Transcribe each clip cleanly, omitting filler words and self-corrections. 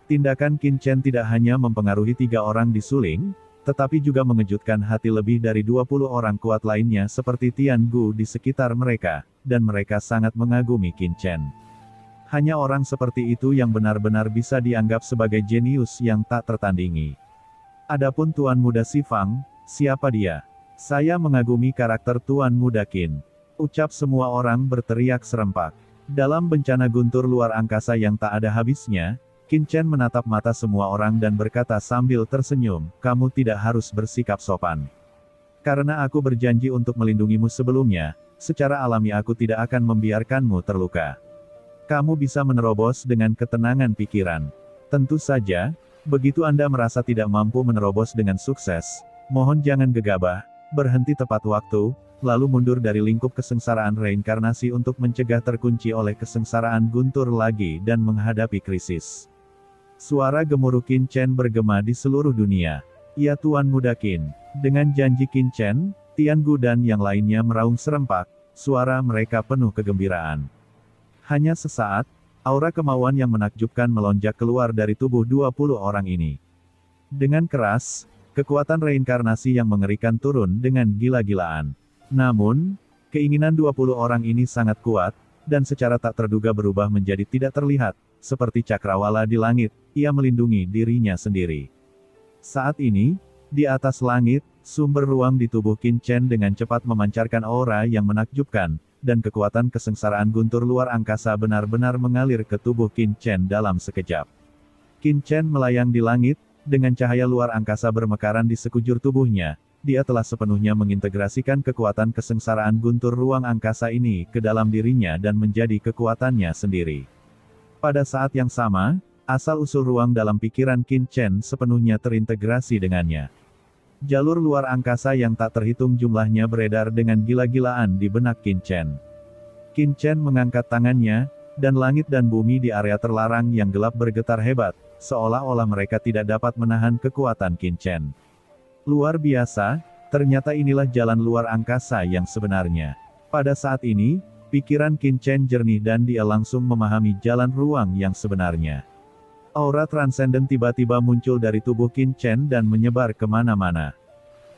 Tindakan Qin Chen tidak hanya mempengaruhi 3 orang di suling, tetapi juga mengejutkan hati lebih dari 20 orang kuat lainnya seperti Tian Gu di sekitar mereka, dan mereka sangat mengagumi Qin Chen. Hanya orang seperti itu yang benar-benar bisa dianggap sebagai jenius yang tak tertandingi. Adapun Tuan Muda Si Fang, siapa dia? Saya mengagumi karakter Tuan Muda Qin. Ucap semua orang berteriak serempak. Dalam bencana guntur luar angkasa yang tak ada habisnya, Qin Chen menatap mata semua orang dan berkata sambil tersenyum, kamu tidak harus bersikap sopan. Karena aku berjanji untuk melindungimu sebelumnya, secara alami aku tidak akan membiarkanmu terluka. Kamu bisa menerobos dengan ketenangan pikiran. Tentu saja, begitu Anda merasa tidak mampu menerobos dengan sukses, mohon jangan gegabah, berhenti tepat waktu, lalu mundur dari lingkup kesengsaraan reinkarnasi untuk mencegah terkunci oleh kesengsaraan guntur lagi dan menghadapi krisis. Suara gemuruh Qin Chen bergema di seluruh dunia. Ya Tuan Muda Qin. Dengan janji Qin Chen, Tian Gu dan yang lainnya meraung serempak, suara mereka penuh kegembiraan. Hanya sesaat, aura kemauan yang menakjubkan melonjak keluar dari tubuh 20 orang ini. Dengan keras, kekuatan reinkarnasi yang mengerikan turun dengan gila-gilaan. Namun, keinginan 20 orang ini sangat kuat, dan secara tak terduga berubah menjadi tidak terlihat, seperti cakrawala di langit, ia melindungi dirinya sendiri. Saat ini, di atas langit, sumber ruang di tubuh Qin Chen dengan cepat memancarkan aura yang menakjubkan, dan kekuatan kesengsaraan guntur luar angkasa benar-benar mengalir ke tubuh Qin Chen dalam sekejap. Qin Chen melayang di langit, dengan cahaya luar angkasa bermekaran di sekujur tubuhnya, dia telah sepenuhnya mengintegrasikan kekuatan kesengsaraan guntur ruang angkasa ini ke dalam dirinya dan menjadi kekuatannya sendiri. Pada saat yang sama, asal-usul ruang dalam pikiran Qin Chen sepenuhnya terintegrasi dengannya. Jalur luar angkasa yang tak terhitung jumlahnya beredar dengan gila-gilaan di benak Qin Chen. Qin Chen mengangkat tangannya, dan langit dan bumi di area terlarang yang gelap bergetar hebat, seolah-olah mereka tidak dapat menahan kekuatan Qin Chen. Luar biasa, ternyata inilah jalan luar angkasa yang sebenarnya. Pada saat ini, pikiran Qin Chen jernih dan dia langsung memahami jalan ruang yang sebenarnya. Aura transenden tiba-tiba muncul dari tubuh Qin Chen dan menyebar kemana-mana.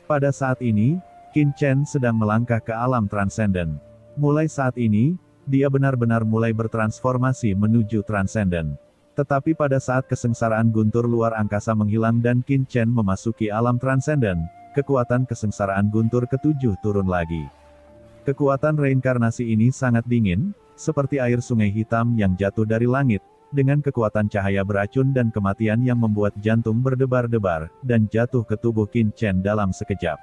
Pada saat ini, Qin Chen sedang melangkah ke alam transenden. Mulai saat ini, dia benar-benar mulai bertransformasi menuju transenden. Tetapi pada saat kesengsaraan guntur luar angkasa menghilang dan Qin Chen memasuki alam transenden, kekuatan kesengsaraan guntur ketujuh turun lagi. Kekuatan reinkarnasi ini sangat dingin, seperti air sungai hitam yang jatuh dari langit, dengan kekuatan cahaya beracun dan kematian yang membuat jantung berdebar-debar, dan jatuh ke tubuh Qin Chen dalam sekejap.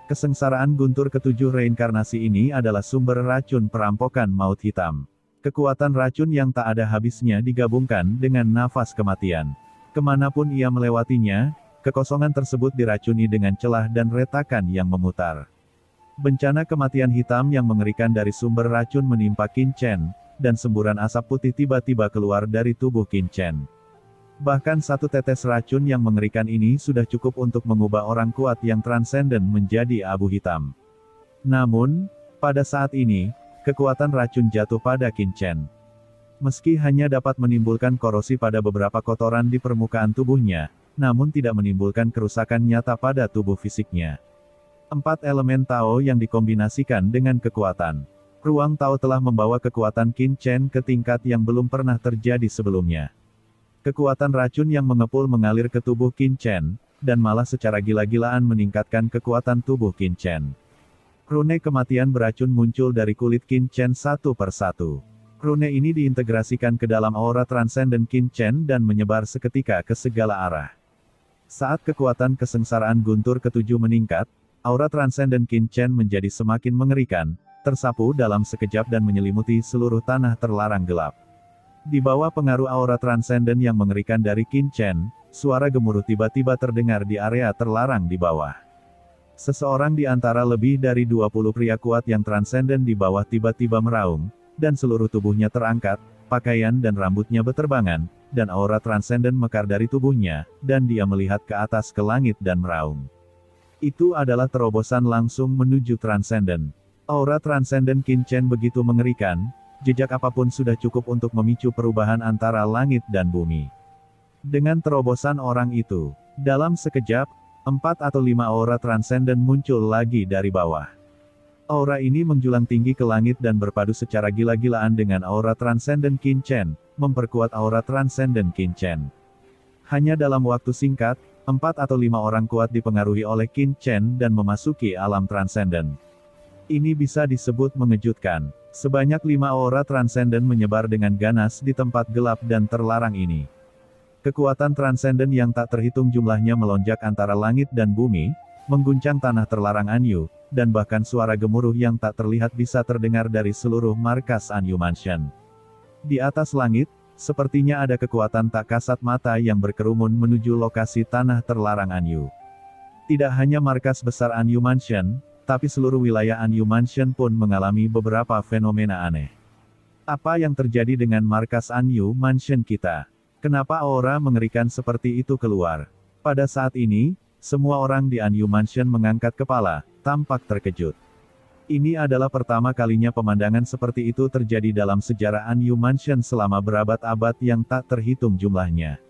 Kesengsaraan guntur ketujuh reinkarnasi ini adalah sumber racun perampokan maut hitam. Kekuatan racun yang tak ada habisnya digabungkan dengan nafas kematian. Kemanapun ia melewatinya, kekosongan tersebut diracuni dengan celah dan retakan yang memutar. Bencana kematian hitam yang mengerikan dari sumber racun menimpa Qin Chen, dan semburan asap putih tiba-tiba keluar dari tubuh Qin Chen. Bahkan satu tetes racun yang mengerikan ini sudah cukup untuk mengubah orang kuat yang transenden menjadi abu hitam. Namun, pada saat ini, kekuatan racun jatuh pada Qin Chen. Meski hanya dapat menimbulkan korosi pada beberapa kotoran di permukaan tubuhnya, namun tidak menimbulkan kerusakan nyata pada tubuh fisiknya. 4 elemen Tao yang dikombinasikan dengan kekuatan. Ruang Tao telah membawa kekuatan Qin Chen ke tingkat yang belum pernah terjadi sebelumnya. Kekuatan racun yang mengepul mengalir ke tubuh Qin Chen, dan malah secara gila-gilaan meningkatkan kekuatan tubuh Qin Chen. Rune kematian beracun muncul dari kulit Qin Chen satu persatu. Rune ini diintegrasikan ke dalam aura transenden Qin Chen dan menyebar seketika ke segala arah. Saat kekuatan kesengsaraan guntur ketujuh meningkat, aura transenden Qin Chen menjadi semakin mengerikan, tersapu dalam sekejap dan menyelimuti seluruh tanah terlarang gelap. Di bawah pengaruh aura transenden yang mengerikan dari Qin Chen, suara gemuruh tiba-tiba terdengar di area terlarang di bawah. Seseorang di antara lebih dari 20 pria kuat yang transenden di bawah tiba-tiba meraung, dan seluruh tubuhnya terangkat, pakaian dan rambutnya beterbangan, dan aura transenden mekar dari tubuhnya, dan dia melihat ke atas ke langit dan meraung. Itu adalah terobosan langsung menuju transenden. Aura transenden Qin Chen begitu mengerikan, jejak apapun sudah cukup untuk memicu perubahan antara langit dan bumi. Dengan terobosan orang itu, dalam sekejap, 4 atau 5 aura transenden muncul lagi dari bawah. Aura ini menjulang tinggi ke langit dan berpadu secara gila-gilaan dengan aura transenden Qin Chen, memperkuat aura transenden Qin Chen. Hanya dalam waktu singkat, 4 atau 5 orang kuat dipengaruhi oleh Qin Chen dan memasuki alam transenden. Ini bisa disebut mengejutkan. Sebanyak 5 aura transenden menyebar dengan ganas di tempat gelap dan terlarang ini. Kekuatan transenden yang tak terhitung jumlahnya melonjak antara langit dan bumi, mengguncang tanah terlarang Anyu, dan bahkan suara gemuruh yang tak terlihat bisa terdengar dari seluruh markas Anyu Mansion. Di atas langit, sepertinya ada kekuatan tak kasat mata yang berkerumun menuju lokasi tanah terlarang Anyu. Tidak hanya markas besar Anyu Mansion, tapi seluruh wilayah Anyu Mansion pun mengalami beberapa fenomena aneh. Apa yang terjadi dengan markas Anyu Mansion kita? Kenapa aura mengerikan seperti itu keluar? Pada saat ini, semua orang di Anyu Mansion mengangkat kepala, tampak terkejut. Ini adalah pertama kalinya pemandangan seperti itu terjadi dalam sejarah Anyu Mansion selama berabad-abad yang tak terhitung jumlahnya.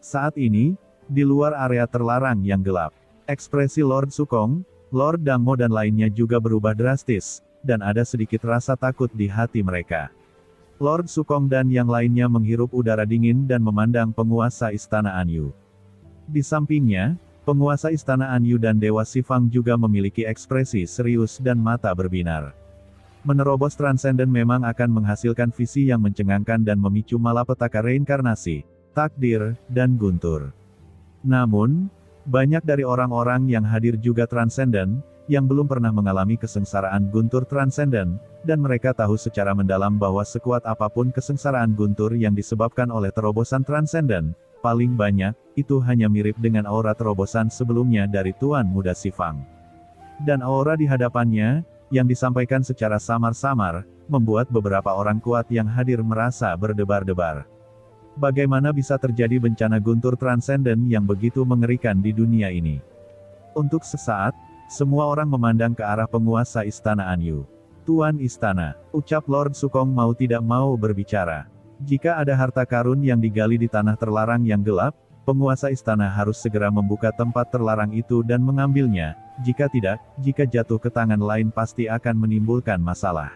Saat ini, di luar area terlarang yang gelap, ekspresi Lord Sukong, Lord Dangmo dan lainnya juga berubah drastis, dan ada sedikit rasa takut di hati mereka. Lord Sukong dan yang lainnya menghirup udara dingin dan memandang penguasa Istana Anyu. Di sampingnya, penguasa Istana Anyu dan Dewa Sifang juga memiliki ekspresi serius dan mata berbinar. Menerobos transenden memang akan menghasilkan visi yang mencengangkan dan memicu malapetaka reinkarnasi, takdir, dan guntur. Namun, banyak dari orang-orang yang hadir juga transenden, yang belum pernah mengalami kesengsaraan guntur transenden, dan mereka tahu secara mendalam bahwa sekuat apapun kesengsaraan guntur yang disebabkan oleh terobosan transenden, paling banyak, itu hanya mirip dengan aura terobosan sebelumnya dari Tuan Muda Sifang. Dan aura di hadapannya, yang disampaikan secara samar-samar, membuat beberapa orang kuat yang hadir merasa berdebar-debar. Bagaimana bisa terjadi bencana guntur transenden yang begitu mengerikan di dunia ini? Untuk sesaat, semua orang memandang ke arah penguasa Istana Anyu. Tuan Istana, ucap Lord Sukong mau tidak mau berbicara. Jika ada harta karun yang digali di tanah terlarang yang gelap, penguasa istana harus segera membuka tempat terlarang itu dan mengambilnya. Jika tidak, jika jatuh ke tangan lain pasti akan menimbulkan masalah.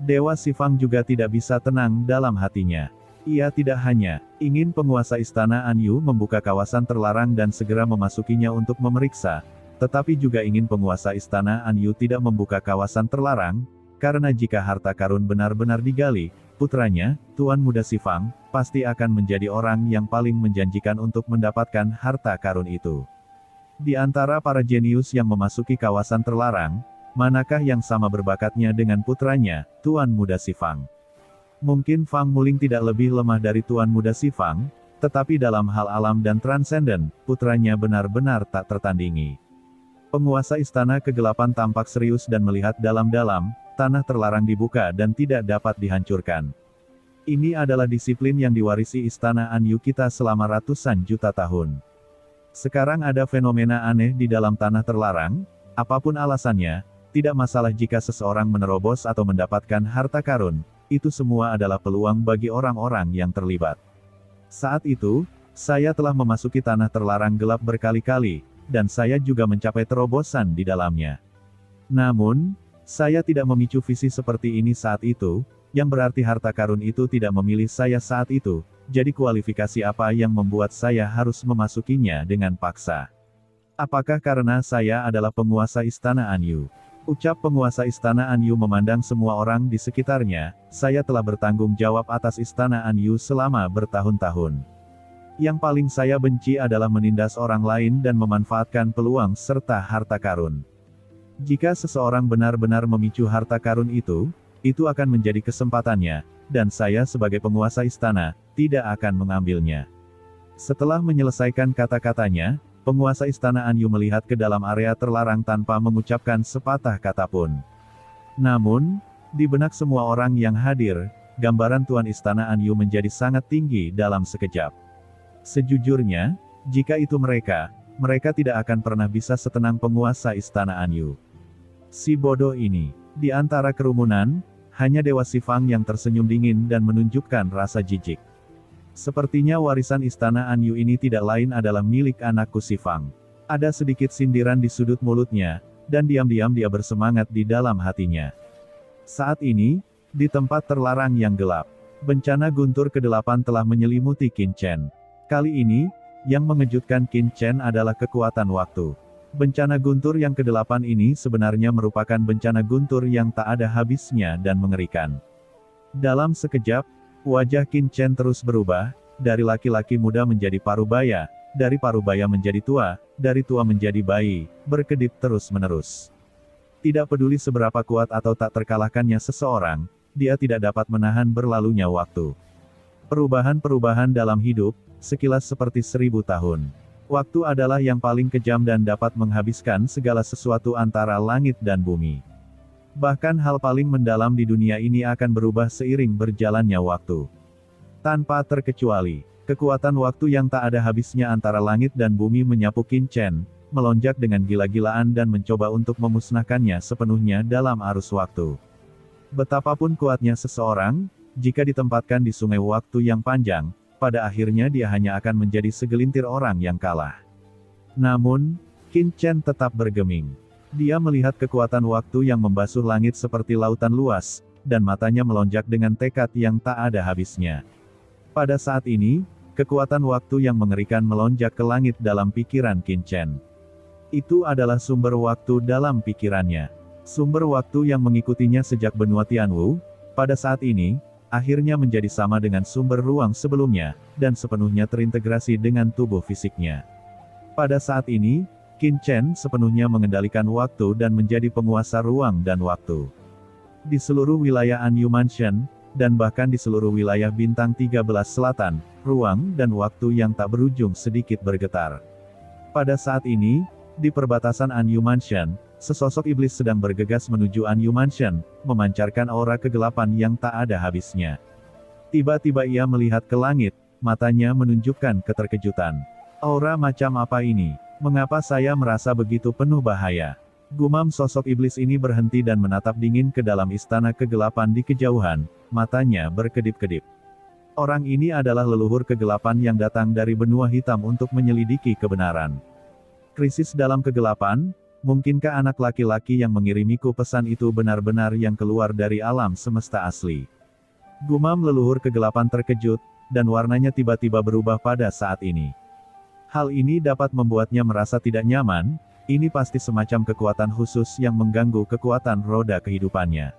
Dewa Sifang juga tidak bisa tenang dalam hatinya. Ia tidak hanya ingin penguasa Istana Anyu membuka kawasan terlarang dan segera memasukinya untuk memeriksa, tetapi juga ingin penguasa Istana Anyu tidak membuka kawasan terlarang, karena jika harta karun benar-benar digali, putranya, Tuan Muda Sifang, pasti akan menjadi orang yang paling menjanjikan untuk mendapatkan harta karun itu. Di antara para jenius yang memasuki kawasan terlarang, manakah yang sama berbakatnya dengan putranya, Tuan Muda Sifang? Mungkin Fang Muling tidak lebih lemah dari Tuan Muda Sifang, tetapi dalam hal alam dan transenden, putranya benar-benar tak tertandingi. Penguasa Istana Kegelapan tampak serius dan melihat dalam-dalam, tanah terlarang dibuka dan tidak dapat dihancurkan. Ini adalah disiplin yang diwarisi Istana Anyu kita selama ratusan juta tahun. Sekarang ada fenomena aneh di dalam tanah terlarang, apapun alasannya, tidak masalah jika seseorang menerobos atau mendapatkan harta karun, itu semua adalah peluang bagi orang-orang yang terlibat. Saat itu, saya telah memasuki tanah terlarang gelap berkali-kali, dan saya juga mencapai terobosan di dalamnya. Namun, saya tidak memicu visi seperti ini saat itu, yang berarti harta karun itu tidak memilih saya saat itu, jadi kualifikasi apa yang membuat saya harus memasukinya dengan paksa? Apakah karena saya adalah penguasa Istana Anyu? Ucap penguasa Istana Anyu memandang semua orang di sekitarnya, saya telah bertanggung jawab atas Istana Anyu selama bertahun-tahun. Yang paling saya benci adalah menindas orang lain dan memanfaatkan peluang serta harta karun. Jika seseorang benar-benar memicu harta karun itu akan menjadi kesempatannya, dan saya sebagai penguasa istana, tidak akan mengambilnya. Setelah menyelesaikan kata-katanya, penguasa Istana Anyu melihat ke dalam area terlarang tanpa mengucapkan sepatah kata pun. Namun, di benak semua orang yang hadir, gambaran Tuan Istana Anyu menjadi sangat tinggi dalam sekejap. Sejujurnya, jika itu mereka tidak akan pernah bisa setenang penguasa Istana Anyu. Si bodoh ini. Di antara kerumunan, hanya Dewa Sifang yang tersenyum dingin dan menunjukkan rasa jijik. Sepertinya warisan istana Anyu ini tidak lain adalah milik anakku si Fang. Ada sedikit sindiran di sudut mulutnya, dan diam-diam dia bersemangat di dalam hatinya. Saat ini, di tempat terlarang yang gelap, bencana guntur ke-8 telah menyelimuti Qin Chen. Kali ini, yang mengejutkan Qin Chen adalah kekuatan waktu. Bencana guntur yang ke-8 ini sebenarnya merupakan bencana guntur yang tak ada habisnya dan mengerikan. Dalam sekejap, wajah Qin Chen terus berubah, dari laki-laki muda menjadi parubaya, dari parubaya menjadi tua, dari tua menjadi bayi, berkedip terus-menerus. Tidak peduli seberapa kuat atau tak terkalahkannya seseorang, dia tidak dapat menahan berlalunya waktu. Perubahan-perubahan dalam hidup, sekilas seperti 1000 tahun. Waktu adalah yang paling kejam dan dapat menghabiskan segala sesuatu antara langit dan bumi. Bahkan hal paling mendalam di dunia ini akan berubah seiring berjalannya waktu. Tanpa terkecuali, kekuatan waktu yang tak ada habisnya antara langit dan bumi menyapu Qin Chen, melonjak dengan gila-gilaan dan mencoba untuk memusnahkannya sepenuhnya dalam arus waktu. Betapapun kuatnya seseorang, jika ditempatkan di sungai waktu yang panjang, pada akhirnya dia hanya akan menjadi segelintir orang yang kalah. Namun, Qin Chen tetap bergeming. Dia melihat kekuatan waktu yang membasuh langit seperti lautan luas, dan matanya melonjak dengan tekad yang tak ada habisnya. Pada saat ini, kekuatan waktu yang mengerikan melonjak ke langit dalam pikiran Qin Chen. Itu adalah sumber waktu dalam pikirannya. Sumber waktu yang mengikutinya sejak benua Tianwu, pada saat ini, akhirnya menjadi sama dengan sumber ruang sebelumnya, dan sepenuhnya terintegrasi dengan tubuh fisiknya. Pada saat ini, Qin Chen sepenuhnya mengendalikan waktu dan menjadi penguasa ruang dan waktu. Di seluruh wilayah Anyu Mansion, dan bahkan di seluruh wilayah Bintang 13 Selatan, ruang dan waktu yang tak berujung sedikit bergetar. Pada saat ini, di perbatasan Anyu Mansion, sesosok iblis sedang bergegas menuju Anyu Mansion, memancarkan aura kegelapan yang tak ada habisnya. Tiba-tiba ia melihat ke langit, matanya menunjukkan keterkejutan. Aura macam apa ini? Mengapa saya merasa begitu penuh bahaya? Gumam sosok iblis ini berhenti dan menatap dingin ke dalam istana kegelapan di kejauhan, matanya berkedip-kedip. Orang ini adalah leluhur kegelapan yang datang dari benua hitam untuk menyelidiki kebenaran. Krisis dalam kegelapan. Mungkinkah anak laki-laki yang mengirimiku pesan itu benar-benar yang keluar dari alam semesta asli? Gumam leluhur kegelapan terkejut, dan warnanya tiba-tiba berubah pada saat ini. Hal ini dapat membuatnya merasa tidak nyaman, ini pasti semacam kekuatan khusus yang mengganggu kekuatan roda kehidupannya.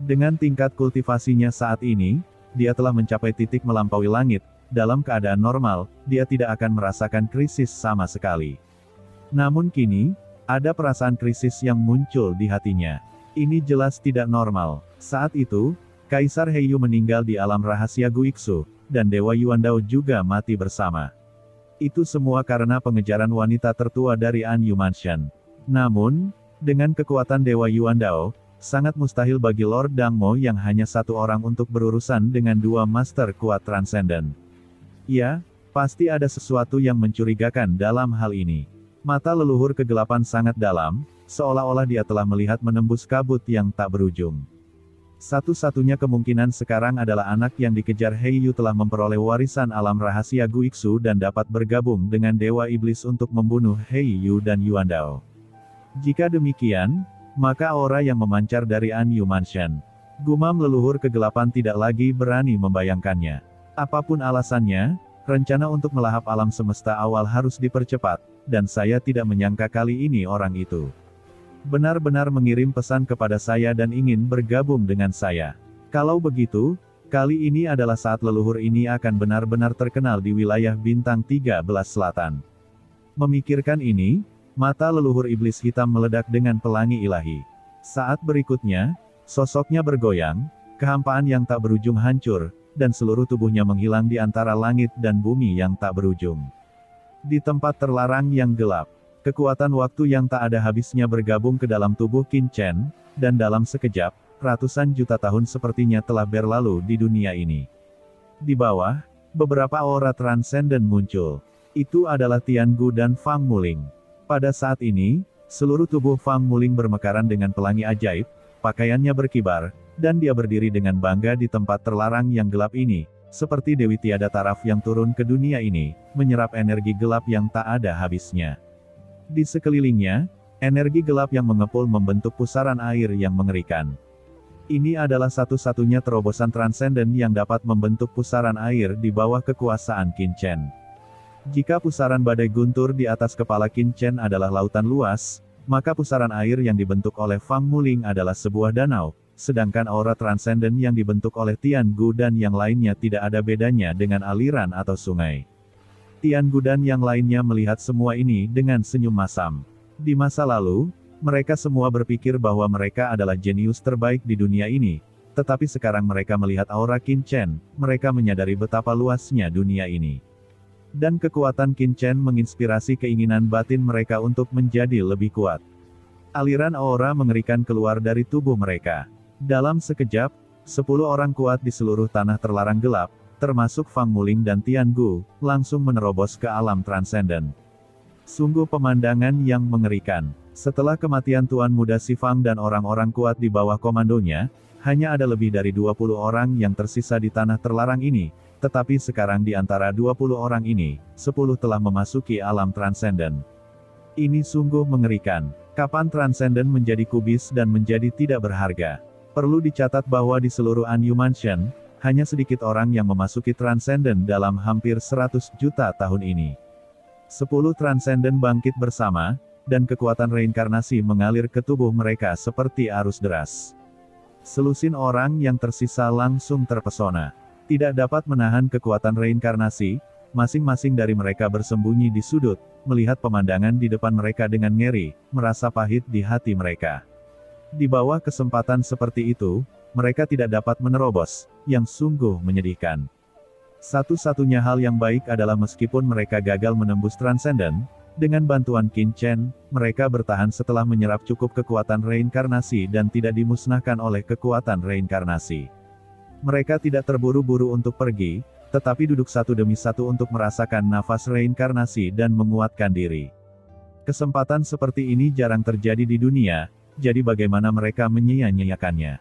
Dengan tingkat kultivasinya saat ini, dia telah mencapai titik melampaui langit, dalam keadaan normal, dia tidak akan merasakan krisis sama sekali. Namun kini, ada perasaan krisis yang muncul di hatinya. Ini jelas tidak normal. Saat itu, Kaisar Heiyu meninggal di alam rahasia Guiksu, dan Dewa Yuandao juga mati bersama. Itu semua karena pengejaran wanita tertua dari Anyu Mansion. Namun, dengan kekuatan Dewa Yuandao, sangat mustahil bagi Lord Dangmo yang hanya satu orang untuk berurusan dengan dua master kuat transenden. Ya, pasti ada sesuatu yang mencurigakan dalam hal ini. Mata leluhur kegelapan sangat dalam, seolah-olah dia telah melihat menembus kabut yang tak berujung. Satu-satunya kemungkinan sekarang adalah anak yang dikejar Heiyu telah memperoleh warisan alam rahasia Guiksu dan dapat bergabung dengan Dewa Iblis untuk membunuh Heiyu dan Yuandao. Jika demikian, maka aura yang memancar dari Anyu Mansion. Gumam leluhur kegelapan tidak lagi berani membayangkannya. Apapun alasannya, rencana untuk melahap alam semesta awal harus dipercepat. Dan saya tidak menyangka kali ini orang itu benar-benar mengirim pesan kepada saya dan ingin bergabung dengan saya. Kalau begitu, kali ini adalah saat leluhur ini akan benar-benar terkenal di wilayah Bintang 13 Selatan. Memikirkan ini, mata leluhur iblis hitam meledak dengan pelangi ilahi. Saat berikutnya, sosoknya bergoyang, kehampaan yang tak berujung hancur, dan seluruh tubuhnya menghilang di antara langit dan bumi yang tak berujung. Di tempat terlarang yang gelap, kekuatan waktu yang tak ada habisnya bergabung ke dalam tubuh Qin Chen, dan dalam sekejap, ratusan juta tahun sepertinya telah berlalu di dunia ini. Di bawah, beberapa aura transenden muncul. Itu adalah Tiangu dan Fang Muling. Pada saat ini, seluruh tubuh Fang Muling bermekaran dengan pelangi ajaib, pakaiannya berkibar, dan dia berdiri dengan bangga di tempat terlarang yang gelap ini, seperti Dewi Tiada Taraf yang turun ke dunia ini, menyerap energi gelap yang tak ada habisnya. Di sekelilingnya, energi gelap yang mengepul membentuk pusaran air yang mengerikan. Ini adalah satu-satunya terobosan transenden yang dapat membentuk pusaran air di bawah kekuasaan Qin Chen. Jika pusaran badai guntur di atas kepala Qin Chen adalah lautan luas, maka pusaran air yang dibentuk oleh Fang Muling adalah sebuah danau, sedangkan aura transenden yang dibentuk oleh Tian Gu dan yang lainnya tidak ada bedanya dengan aliran atau sungai. Tian Gu dan yang lainnya melihat semua ini dengan senyum masam. Di masa lalu, mereka semua berpikir bahwa mereka adalah jenius terbaik di dunia ini, tetapi sekarang mereka melihat aura Qin Chen, mereka menyadari betapa luasnya dunia ini. Dan kekuatan Qin Chen menginspirasi keinginan batin mereka untuk menjadi lebih kuat. Aliran aura mengerikan keluar dari tubuh mereka. Dalam sekejap, 10 orang kuat di seluruh tanah terlarang gelap, termasuk Fang Muling dan Tian Gu, langsung menerobos ke alam transenden. Sungguh pemandangan yang mengerikan. Setelah kematian Tuan Muda Si Fang dan orang-orang kuat di bawah komandonya, hanya ada lebih dari 20 orang yang tersisa di tanah terlarang ini, tetapi sekarang di antara 20 orang ini, 10 telah memasuki alam transenden. Ini sungguh mengerikan. Kapan transenden menjadi kubis dan menjadi tidak berharga? Perlu dicatat bahwa di seluruh Anyu Mansion, hanya sedikit orang yang memasuki transenden dalam hampir 100 juta tahun ini. 10 transenden bangkit bersama, dan kekuatan reinkarnasi mengalir ke tubuh mereka seperti arus deras. Selusin orang yang tersisa langsung terpesona. Tidak dapat menahan kekuatan reinkarnasi, masing-masing dari mereka bersembunyi di sudut, melihat pemandangan di depan mereka dengan ngeri, merasa pahit di hati mereka. Di bawah kesempatan seperti itu, mereka tidak dapat menerobos, yang sungguh menyedihkan. Satu-satunya hal yang baik adalah meskipun mereka gagal menembus transenden, dengan bantuan Qin Chen, mereka bertahan setelah menyerap cukup kekuatan reinkarnasi dan tidak dimusnahkan oleh kekuatan reinkarnasi. Mereka tidak terburu-buru untuk pergi, tetapi duduk satu demi satu untuk merasakan nafas reinkarnasi dan menguatkan diri. Kesempatan seperti ini jarang terjadi di dunia, jadi bagaimana mereka menyia-nyiakannya?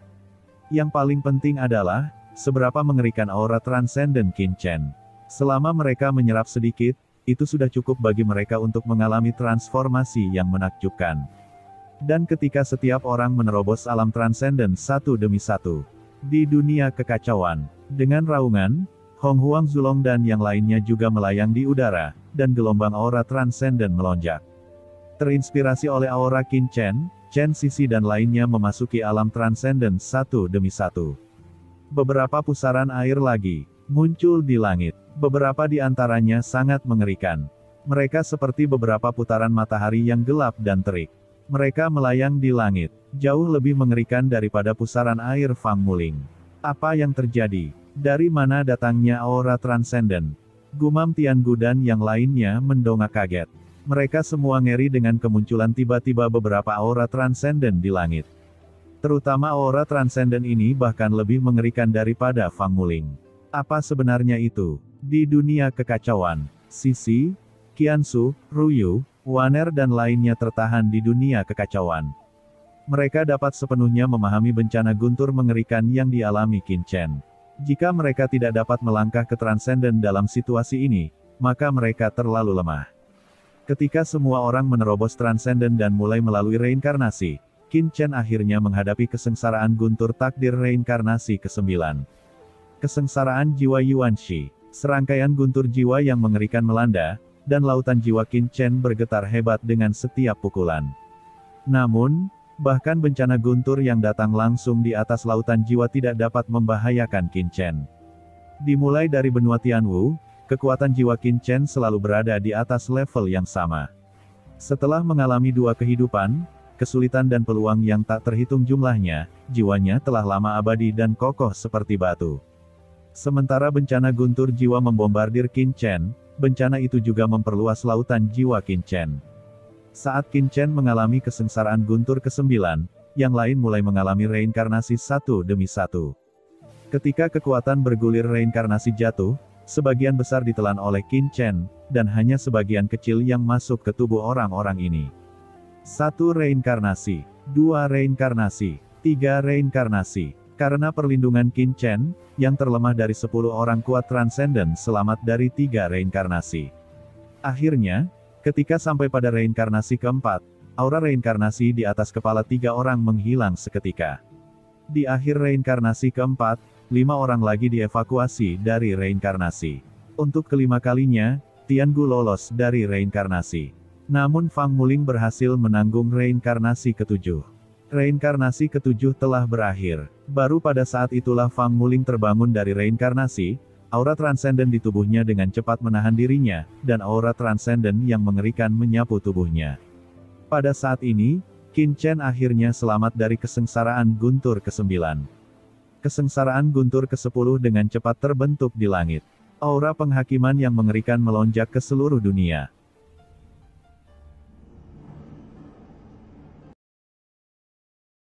Yang paling penting adalah, seberapa mengerikan aura transenden Qin Chen. Selama mereka menyerap sedikit, itu sudah cukup bagi mereka untuk mengalami transformasi yang menakjubkan. Dan ketika setiap orang menerobos alam transenden satu demi satu, di dunia kekacauan, dengan raungan, Hong Huang Zulong dan yang lainnya juga melayang di udara, dan gelombang aura transenden melonjak. Terinspirasi oleh aura Qin Chen, Chen Sisi dan lainnya memasuki alam transenden satu demi satu. Beberapa pusaran air lagi muncul di langit. Beberapa di antaranya sangat mengerikan. Mereka seperti beberapa putaran matahari yang gelap dan terik. Mereka melayang di langit, jauh lebih mengerikan daripada pusaran air Fang Muling. Apa yang terjadi? Dari mana datangnya aura transenden? Gumam Tian Gu dan yang lainnya mendongak kaget. Mereka semua ngeri dengan kemunculan tiba-tiba beberapa aura transenden di langit. Terutama aura transenden ini bahkan lebih mengerikan daripada Fang Muling. Apa sebenarnya itu? Di dunia kekacauan, Sisi, Qiansu, Ruyu, Waner dan lainnya tertahan di dunia kekacauan. Mereka dapat sepenuhnya memahami bencana guntur mengerikan yang dialami Qin Chen. Jika mereka tidak dapat melangkah ke transenden dalam situasi ini, maka mereka terlalu lemah. Ketika semua orang menerobos transenden dan mulai melalui reinkarnasi, Qin Chen akhirnya menghadapi kesengsaraan guntur takdir reinkarnasi ke-9. Kesengsaraan jiwa Yuanshi. Serangkaian guntur jiwa yang mengerikan melanda, dan lautan jiwa Qin Chen bergetar hebat dengan setiap pukulan. Namun, bahkan bencana guntur yang datang langsung di atas lautan jiwa tidak dapat membahayakan Qin Chen. Dimulai dari benua Tianwu, kekuatan jiwa Qin Chen selalu berada di atas level yang sama. Setelah mengalami 2 kehidupan, kesulitan dan peluang yang tak terhitung jumlahnya, jiwanya telah lama abadi dan kokoh seperti batu. Sementara bencana guntur jiwa membombardir Qin Chen, bencana itu juga memperluas lautan jiwa Qin Chen. Saat Qin Chen mengalami kesengsaraan guntur ke-9, yang lain mulai mengalami reinkarnasi satu demi satu. Ketika kekuatan bergulir reinkarnasi jatuh, sebagian besar ditelan oleh Qin Chen, dan hanya sebagian kecil yang masuk ke tubuh orang-orang ini. 1 reinkarnasi, 2 reinkarnasi, 3 reinkarnasi. Karena perlindungan Qin Chen, yang terlemah dari 10 orang kuat transenden selamat dari 3 reinkarnasi. Akhirnya, ketika sampai pada reinkarnasi keempat, aura reinkarnasi di atas kepala 3 orang menghilang seketika. Di akhir reinkarnasi keempat, 5 orang lagi dievakuasi dari reinkarnasi. Untuk kelima kalinya, Tian Gu lolos dari reinkarnasi. Namun Fang Muling berhasil menanggung reinkarnasi ketujuh. Reinkarnasi ketujuh telah berakhir. Baru pada saat itulah Fang Muling terbangun dari reinkarnasi, aura transenden di tubuhnya dengan cepat menahan dirinya, dan aura transenden yang mengerikan menyapu tubuhnya. Pada saat ini, Qin Chen akhirnya selamat dari kesengsaraan guntur ke-9. Kesengsaraan guntur ke-10 dengan cepat terbentuk di langit. Aura penghakiman yang mengerikan melonjak ke seluruh dunia.